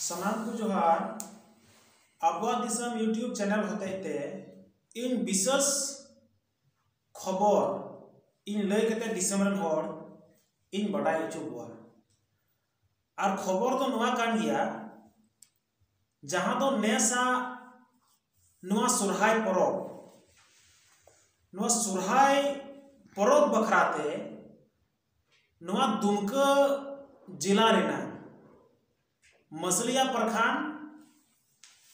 सामान को जोहार आबुआ दिसम यूट्यूब चैनल होते ते इन विशेष खबर इन लय कते दिसम रन होर इन बड़ाई हचो बुआ और खबर तो नुआ कान गया जहां दो नेसा नुआ सुरहाय परब बखराते नुआ दुमका जिला रेना मसलिया प्रखंड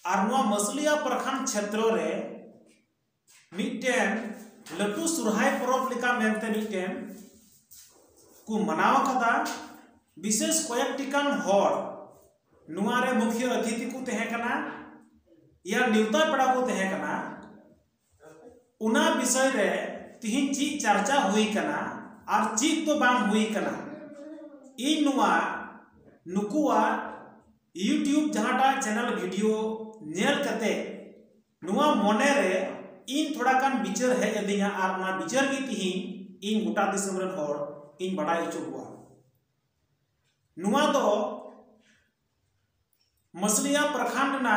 और नुआ मसलिया प्रखंड क्षेत्र रे मिटेन लटू सुरहाय परब लेका मेनते मिटेन को मनाव कदा विशेष कयेक टिकान होर नुआ रे मुख्य अतिथि को तहे कना या निवता पड़ा को तहे कना उना विषय रे तिहिन ची चर्चा हुई कना और चीज तो बांग हुई कना इन नुआ नुकुआ यूट्यूब जहाटा चैनल वीडियो नेल कते नुआ मोने रे इन थोड़ा कान विचार है अदिया और ना विचार की तिहिन इन गोटा दिसम रन होर इन बड़ाई हचो बुआ नुआ दो मसलिया प्रखंड ना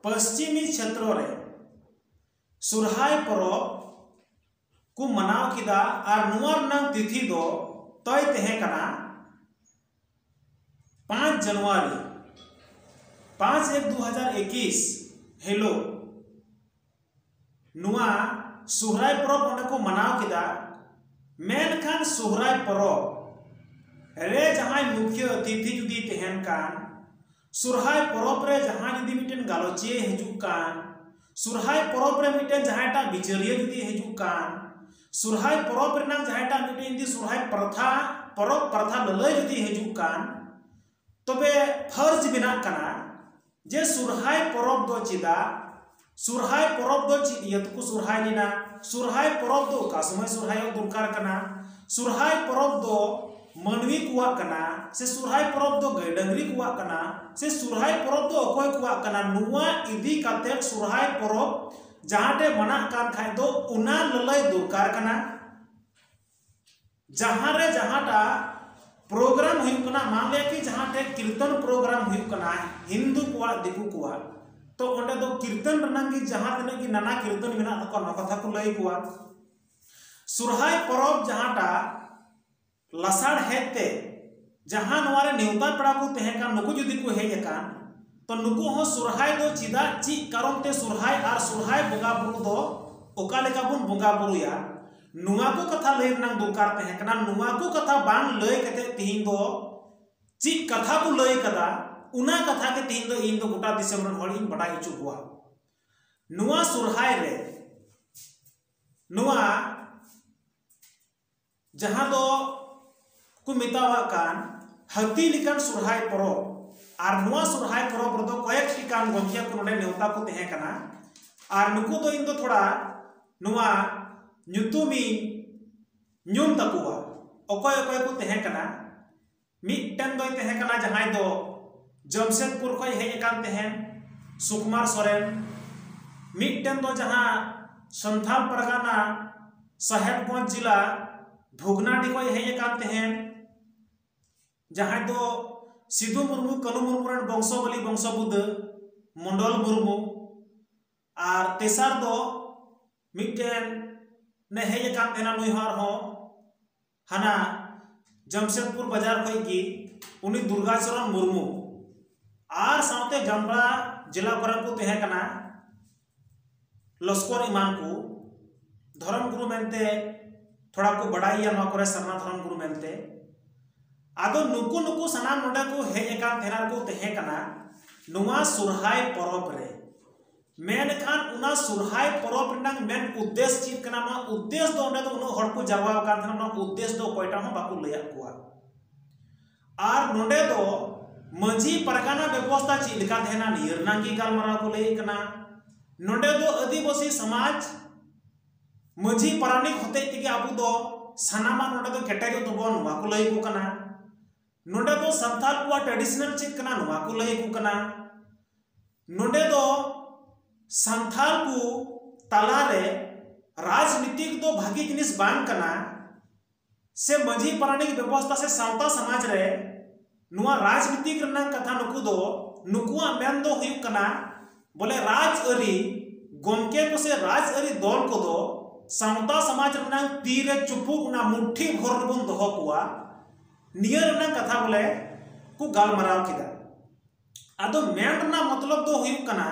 पश्चिमी क्षेत्र रे सुरहाय परब को मनाव किदा और नुआ रनांग तिथि दो तय तहे कना 5 जनवरी 5/1/2021 हेलो नुआ सुहराय परब ओंडे को मनाव किदा मेनखान सुहराय परब रे जहां मुख्य अतिथि जुदी तहन कान सुरहाय परब रे जहां जुदी मिटेन गालोचिए हिजुक कान सुरहाय परब रे मिटेन जहांटा बिचारिया जुदी हिजुक कान सुरहाय परब रे नाम जहांटा मिटेन दी सुरहाय प्रथा ललय जुदी हिजुक कान तबे फर्ज बिना कना जे सुरहाय परब दो चिदा सुरहाय परब दो चिदियत को सुरहाय लिना सुरहाय परब दो का समय सुरहाय दरकार कना सुरहाय परब दो मनवी कुआ कना से सुरहाय परब दो गाय डंगरी कुआ कना से सुरहाय परब दो अकोय कुआ कना नुआ इदी काते सुरहाय परब जहांटे मना कान खाय दो उना ललय दरकार कना जहां रे जहांटा प्रोग्राम हुई कना मान लिया कि जहांटे कीर्तन प्रोग्राम हुई कना हिंदू कुआ दिकु कुआ तो ओंडे दो कीर्तन रनांगी जहां तने की नाना कीर्तन बिना को न कथा को लय कुआ सुरहाय परब जहांटा लसाड़ हेते जहां नवारे नेवता पड़ा को तहे का नुकु जुदी को हे कान तो नुकु हो सुरहाय दो चिदा ची कारण ते सुरहाय और सुरहाय बोगा बुरु दो ओका लेका बुन बोगा बुरुया नुआ को कथा लय रनांग दरकार तहे कना नुआ को कथा बांग लय कते तिहिन दो ची कथा को लय कदा उना कथा के तिहिन दो इन दो गोटा दिसम रन होड़ इन बड़ा हिचु बुआ नुआ सुरहाय रे नुआ जहां दो को मितावा कान हती लिकान सुरहाय परब और नुआ सुरहाय परब रदो कयेक टिकान गंथिया को नडे नेवता को तहे कना और नुकु दो इन दो थोड़ा नुआ ᱧᱩᱛᱩᱢᱤ ᱧᱩᱢ ᱛᱟᱠᱚᱣᱟ ᱚᱠᱚᱭ ᱚᱠᱚᱭ ᱠᱚ ᱛᱟᱦᱮᱸ ᱠᱟᱱᱟ ᱢᱤᱫᱴᱮᱱ ᱫᱚᱭ ᱛᱟᱦᱮᱸ ᱠᱟᱱᱟ ᱡᱟᱦᱟᱸᱭ ᱫᱚ ᱡᱟᱢᱥᱮᱫᱽᱯᱩᱨ ᱠᱷᱚᱱ ᱦᱮᱡ ᱟᱠᱟᱱ ᱛᱟᱦᱮᱸ ᱥᱩᱠᱢᱟᱨ ᱥᱚᱨᱮᱱ ᱢᱤᱫᱴᱮᱱ ᱫᱚ ᱡᱟᱦᱟᱸ ᱥᱟᱱᱛᱟᱲ ᱯᱟᱨᱜᱟᱱᱟ ᱥᱟᱦᱮᱵᱽᱜᱚᱸᱡᱽ ᱡᱤᱞᱟ ᱵᱷᱩᱜᱽᱱᱟᱰᱤ ᱠᱷᱚᱱ ᱦᱮᱡ ᱟᱠᱟᱱ ᱛᱟᱦᱮᱸ ᱡᱟᱦᱟᱸᱭ ᱫᱚ ᱥᱤᱫᱩ ᱢᱩᱨᱢᱩ ᱠᱟᱹᱱᱩ ᱢᱩᱨᱢᱩ ᱨᱮᱱ ᱵᱚᱝᱥᱚᱵᱚᱞᱤ ᱵᱚᱝᱥᱚᱵᱩᱫᱟᱹ ᱢᱚᱱᱰᱚᱞ ᱢᱩᱨᱢᱩ और तेसार दो मिटेन ने हेज कान तेना नुई हार हो हाना जमशेदपुर बाजार खई की उनी दुर्गाचरण मुर्मू और साउते जामबड़ा जिला पर को तहे कना लस्कर इमान को धर्म गुरु मेनते थोड़ा को बड़ाई या मा करे सरना धर्म गुरु मेनते आदो नुकु नुकु सना नोडा को हेज कान तेना को तहे कना नुआ सुरहाय परब रे मेनखान उना सुरहाय परब रनांग मेन उद्देश्य चीज कना ना उद्देश्य दो तो उनो हड़ को जावा कान थना ना उद्देश्य दो कोयटा हो बाकू लया कुआ और नोडे दो मजी परगाना व्यवस्था ची लिखा देना निरनांगी गालमारा को लय कना नोडे दो आदिवासी समाज मजी परानिक होते तिगे आबू दो सानामा नोडे दो केटे जो तबो नुवा को लय को कना नोडे दो संथाल को ट्रेडिशनल चीज कना नुवा को लय को कना नोडे दो संथाल को तालारे राजनीतिक दो भागी जिनिस बांग कना से मजी परानिक व्यवस्था से सावता समाज रे नुआ राजनीतिक रना कथा नुकु दो नुकुआ मेन दो हुयुक कना बोले राजअरी गोमके को से राजअरी दल को दो सावता समाज रना तीरे चुपु ना मुट्ठी भर बन दोहो कुआ नियर रना कथा बोले को गालमाराव किदा आदो मेन रना मतलब दो हुयुक कना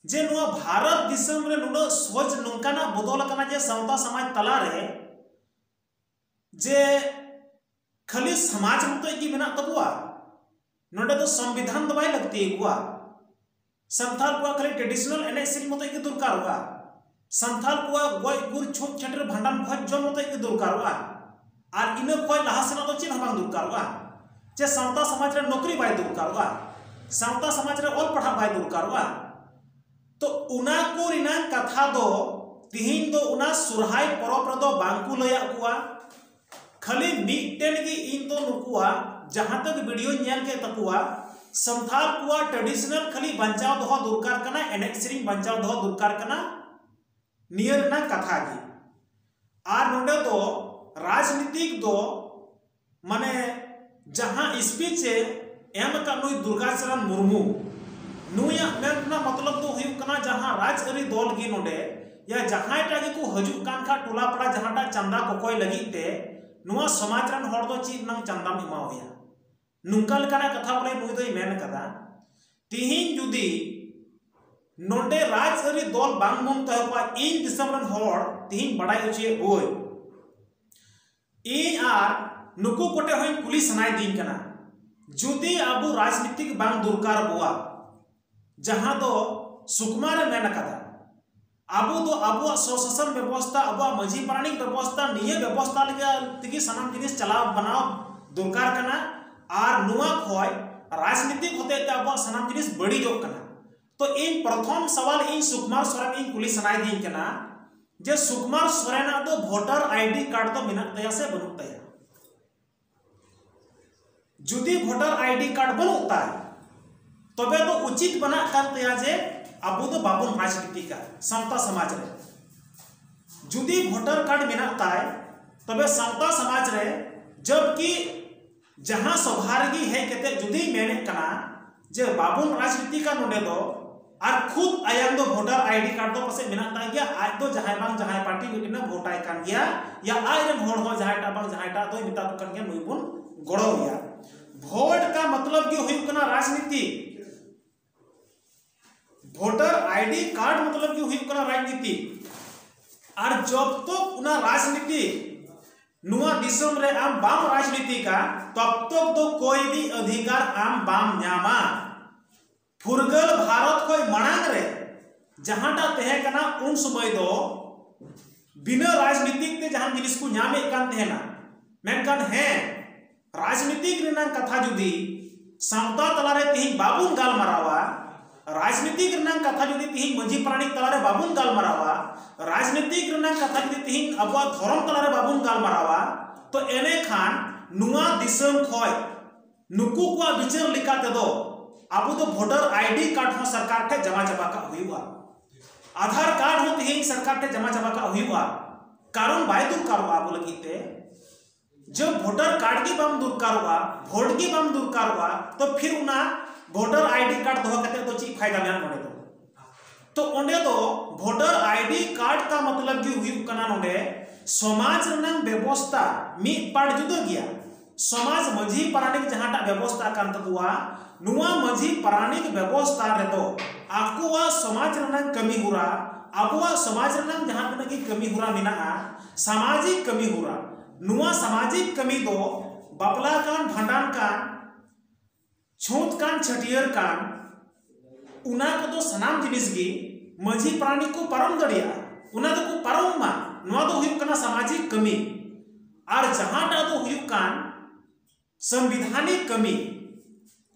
जे नुआ भारत दिसम रे नुनो सोच नुंकाना बदल कना जे सावता समाज तला रे जे खाली समाज मत की मेना तबुआ नोडे तो संविधान दबाई लगती है गुआ संथाल को खाली ट्रेडिशनल एने सिंह मत की दरकार हुआ संथाल को गय गुर छुप छटर भांडन भज जो मत की दरकार हुआ और इन कोई लहासना तो चिन्ह बांग दरकार हुआ जे सावता समाज रे नौकरी बाय दरकार हुआ सावता समाज रे ऑल पढ़ा बाय दरकार हुआ तो उना को रिना कथा दो तिहिन दो उना सुरहाय परब रे दो बांकु लया कुआ खाली मिटेन की इन तो नुकुआ जहां तक वीडियो नेल के तकुआ संथाल कुआ ट्रेडिशनल खाली बंचाव दो दरकार कना एने सेरिंग बंचाव दो दरकार कना नियर ना कथा की आर नोडे तो राजनीतिक दो माने जहां स्पीच एम का नुई दुर्गाचरण मुर्मू नुया मेना मतलब तो हुयुक कना जहां राजअरी दल की नोडे या जहां टागी को हजुक कान खा टोला पड़ा जहां टा चंदा कोकोय लगी ते नुआ समाज रन हर दो चीज नंग चंदा इमा होया नुंका लकाना कथा बोले नुई दोई मेन कदा तिहिन जुदी नोडे राजअरी दल बांग मन तहपा इन दिसम रन हर तिहिन बड़ाई उचिए बोय इन आर नुकु कोटे होय पुलिस नाय दिन कना जुदी आबु राजनीतिक बांग दुरकार बुआ जहां दो सुकमा रे मेन कदा आबो दो आबो शासन व्यवस्था आबो मझी प्राणिक व्यवस्था निये व्यवस्था लगे तिगी सनाम जिनिस चलाव बनाव दरकार कना आर नुआ खोय राजनीतिक होते ते आबो सनाम जिनिस बड़ी जोक कना तो इन प्रथम सवाल इन सुकुमार सोरेन इन पुलिस नाय दिन कना जे सुकुमार सोरेन दो वोटर आईडी कार्ड तो मिना तया से बनु तया जुदी वोटर आईडी कार्ड बनु ताय तबे तो उचित बना कर तया जे आबो तो बाबुन राजनीति का सावता समाज रे जुदी वोटर कार्ड मेना ताय तबे सावता समाज रे जबकि जहां सौभाग्य है केते जुदी मेने कना जे बाबुन राजनीति का नोडे दो और खुद आयाम दो वोटर आईडी कार्ड दो पसे मेना ताय गया आज तो जहां बांग जहां पार्टी बिना वोट आय कान गया या आय रे होड़ हो जहां टा बांग जहां टा तो मिता कन गया नुई बुन गड़ो गया वोट का मतलब कि हुई कना राजनीति वोटर आईडी कार्ड मतलब कि हुई कना राजनीति और जब तो उना राजनीति नुआ दिसम रे आम बाम राजनीति का तब तक तो कोई भी अधिकार आम बाम न्यामा फुरगल भारत कोई मणांग रे जहां टा तहे कना उन समय दो बिना राजनीतिक ते जहां जिनिस को न्यामे कान तहेना मेनकान है राजनीतिक रेना कथा जुदी सावता तलारे तिहिं बाबुन गाल मरावा राजनीतिक रनांग कथा जुदी तिहिं मझी प्राणिक तलारे बाबुन गाल मरावा राजनीतिक रनांग कथा जुदी तिहिं अबवा धर्म तलारे बाबुन गाल मरावा तो एने खान नुआ दिसम खोय नुकु को विचार लिखा ते दो आबो तो वोटर आईडी कार्ड हो सरकार ठे जमा जमा का हुआ आधार कार्ड हो तिहिं सरकार ठे जमा जमा का हुआ कारण बाय दूर करवा आबो लगिते जब वोटर कार्ड की बाम दुरकार हुआ वोट की बाम दुरकार हुआ तो फिर उना वोटर आईडी कार्ड दो कते तो ची फायदा मेन नोडे तो ओंडे तो वोटर आईडी कार्ड का मतलब कि हुई कना नोडे समाज रनांग व्यवस्था मी पाड़ जुदा गया समाज मझी प्राणिक जहां टा व्यवस्था कान तकुआ नुआ मझी प्राणिक व्यवस्था रे तो आकुआ समाज रनांग कमी हुरा आबुआ समाज रनांग जहां तना की कमी हुरा मिना सामाजिक कमी हुरा नुआ सामाजिक कमी दो बापला कान भांडान कान छूत कान छटियर कान उना को तो सनाम जिनिस गी मझी प्राणी को परम दड़िया उना तो को परम मा नुआ तो हुई कना सामाजिक कमी और जहां टा तो हुई कान संविधानिक कमी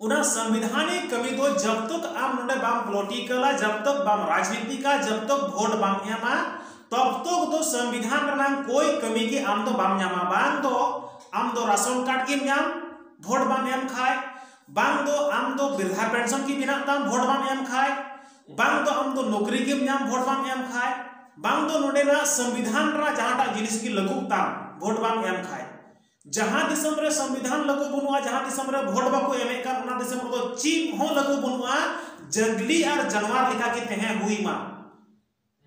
उना संविधानिक कमी दो जब तक आम नोडे बाम पॉलिटिकल जब तक बाम राजनीति का जब तक वोट बाम एमा तब तक तो संविधान रनांग कोई कमी की आम तो बाम न्यामा बांग दो आम दो राशन कार्ड की न्याम वोट बाम एम खाए बांग दो आम दो वृद्धा पेंशन की बिना ताम वोट बाम एम खाए बांग दो आम दो नौकरी की न्याम वोट बाम एम खाए बांग दो नोडे ना संविधान रा जहां टा जिनिस की लगू ताम वोट बाम एम खाए जहां दिसम रे संविधान लागू बनुआ जहां दिसम रे भोट बाको एमे कान उना दिसम रे चीप हो लागू बनुआ जंगली और जानवर लेका के तहे हुई मा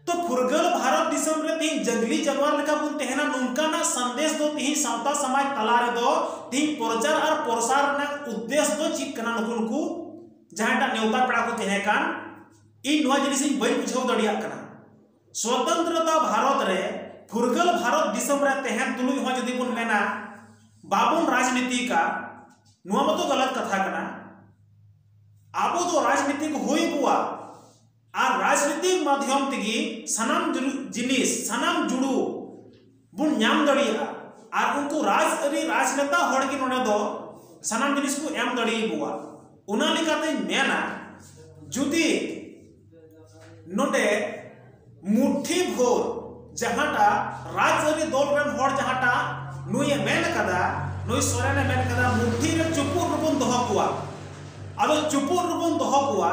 तो फुरगल भारत दिसम रे तीन जंगली जानवर लेका बुन तहेना नुनका ना संदेश दो तीन सावता समाज तला रे दो तीन प्रचार और प्रसार ना उद्देश्य दो चीप कना नुकुनकु जहांटा नेवता पेड़ा को तहे कान इ नवा जिनिस बई बुझाव दड़िया कना स्वतंत्रता भारत रे फुरगल भारत दिसम रे तहेन तुलुई हो जदी बुन मेना बाबुन राजनीति का नुआ मतो गलत कथा कना आबो तो राजनीतिक होई बुआ और राजनीतिक माध्यम तेगी सनाम जिनिस सनाम जुड़ू बुन नाम दड़िया और उनको राजनेता होड़ की नोने दो सनाम जिनिस को एम दड़ी बुआ उना लेकाते मेना जुदी नोडे मुट्ठी भोर जहाटा राजनीति दल रेन होड़ जहाटा नुए मेन कदा नुई सोरेने मेन कदा मुट्ठी रे चुपुर रुबन दोह कुआ अदो चुपुर रुबन दोह कुआ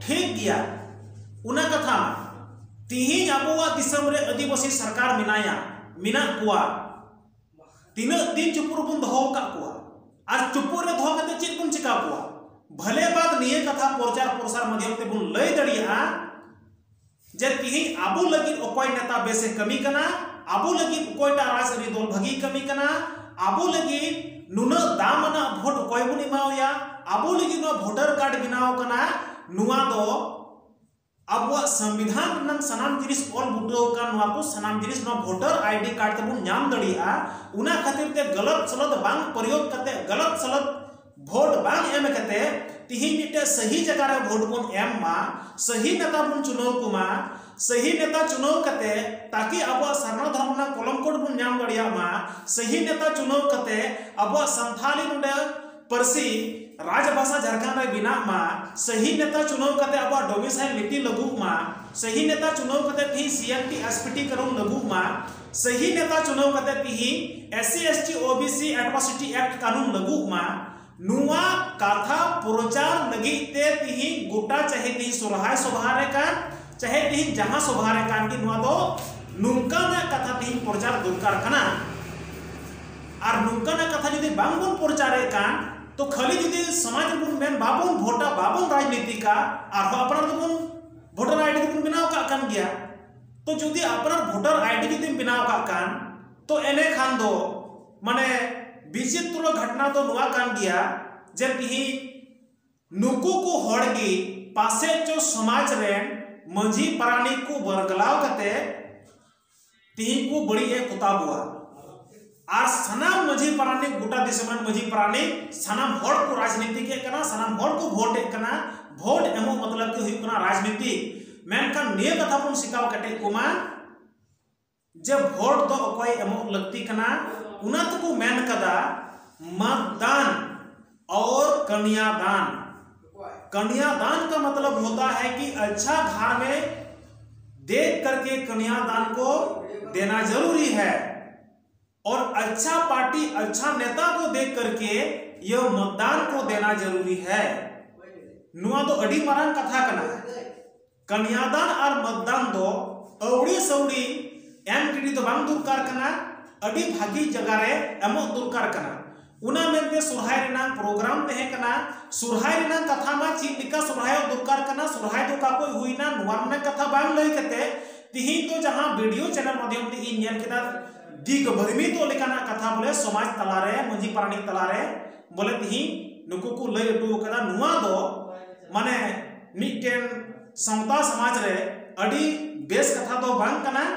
ठीक गया उना कथा तिही आबुआ दिसम रे आदिवासी सरकार मिनाया मिना कुआ तीन दिन चुपुर बुन दोह का कुआ और चुपुर रे दोह कते चित बुन चिका कुआ भले बात निये कथा प्रचार प्रसार माध्यम ते बुन लय दड़िया जे तिही आबु लगी ओकोय नेता बेसे कमी कना आबु लगी ओकोयटा राजनीति दल भगी कमी कना आबु लगी नुना दामना भोट ओकोय बुन इमावया आबु लगी नो वोटर कार्ड बनाव कना नुआ दो अब संविधान रंग सनाम जिनिस ऑल बुटो का नुआ को सनाम जिनिस नो वोटर आईडी कार्ड ते बुन नाम दड़िया उना खातिर ते गलत सलत बांग प्रयोग करते गलत सलत वोट बांग एम कते तिही मिटे सही जगह रे वोट बुन एम मा सही नेता बुन चुनाव कुमा सही नेता चुनाव कते ताकि अब सरना धर्म ना कलम कोड बुन नाम दड़िया मा सही नेता चुनाव कते अब संथाली नुडे परसी राजभाषा झारखंड रे बिना मा सही नेता चुनाव कते अब डोमिसाइल नीति लागू मा सही नेता चुनाव कते थी सीएनटी एसपीटी करून लागू मा सही नेता चुनाव कते थी SC ST OBC atrocity act कानून लागू मा नुआ कथा प्रचार लगी ते तिही गोटा चाहे तिही सोरहाय सभारे कान चाहे तिही जहां सभारे कान की नुआ दो नुंका ना कथा तिही प्रचार दरकार कना और नुंका ना कथा जदी बांगबुन प्रचारे कान तो खाली जदी समाज बुन मेन बाबुन भोटा बाबुन राजनीति का और अपना बुन वोटर आईडी बुन बनाव का कान गया तो जदी अपना वोटर आईडी जदी बनाव का कान तो एने खान दो माने विचित्र घटना तो नुआ कान गया जे तिही नुकु को होड़गी पासे चो समाज रे मंझी प्राणी को बरगलाव कते तिही को बड़ी ए कुताबुआ और सनाम मंझी प्राणी गोटा दिसमन मंझी प्राणी सनाम होड़ को राजनीति के कना सनाम होड़ को वोट ए कना वोट एमो मतलब के हुई कना राजनीति मेनखान निय कथा पुन सिकाव कटे कुमा जब वोट दो कोई एमो लगती कना उना तो को मेन कदा मतदान और कन्यादान कन्यादान का मतलब होता है कि अच्छा घर में देख करके कन्यादान को देना जरूरी है और अच्छा पार्टी अच्छा नेता को देख करके यह मतदान को देना जरूरी है नुआ तो अड़ी मारंग कथा कना कन्यादान और मतदान दो अवड़ी सौड़ी एम टीडी तो बांग दुरकार कना अड़ी भागी जगह रे एमो दुरकार कना उना मेनते सुरहाय रेना प्रोग्राम तहे कना सुरहाय रेना कथा मा चिलिका सुरहाय दुरकार कना सुरहाय तो का कोई हुईना नुवारना कथा बांग लई कते तिही तो जहां वीडियो चैनल माध्यम ते इन नेल केदा दिग भरमी तो लेकाना कथा बोले समाज तला रे मंजी प्राणी तला रे बोले तिही नुकु को लई अटू कदा नुवा दो माने मिटेन समता समाज रे अड़ी बेस कथा तो बांग कना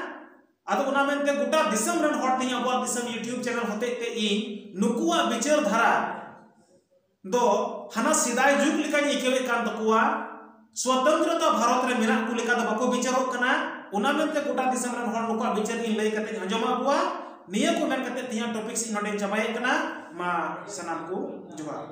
आदो उना मेनते गोटा दिसम रन हॉट तिही अब दिसम यूट्यूब चैनल होते ते इन नुकुआ विचार धारा दो हना सिदाय जुग लिका इकेवे कान तकुआ स्वतंत्रता भारत रे मेरा को लेका बको विचारो कना उना मेनते गोटा दिसम रन हॉट नुकुआ विचार इन लई कते अंजमा बुआ निया को मेन कते तिहा टॉपिक सी नोडे चबाय कना मा सनाम को जोहार।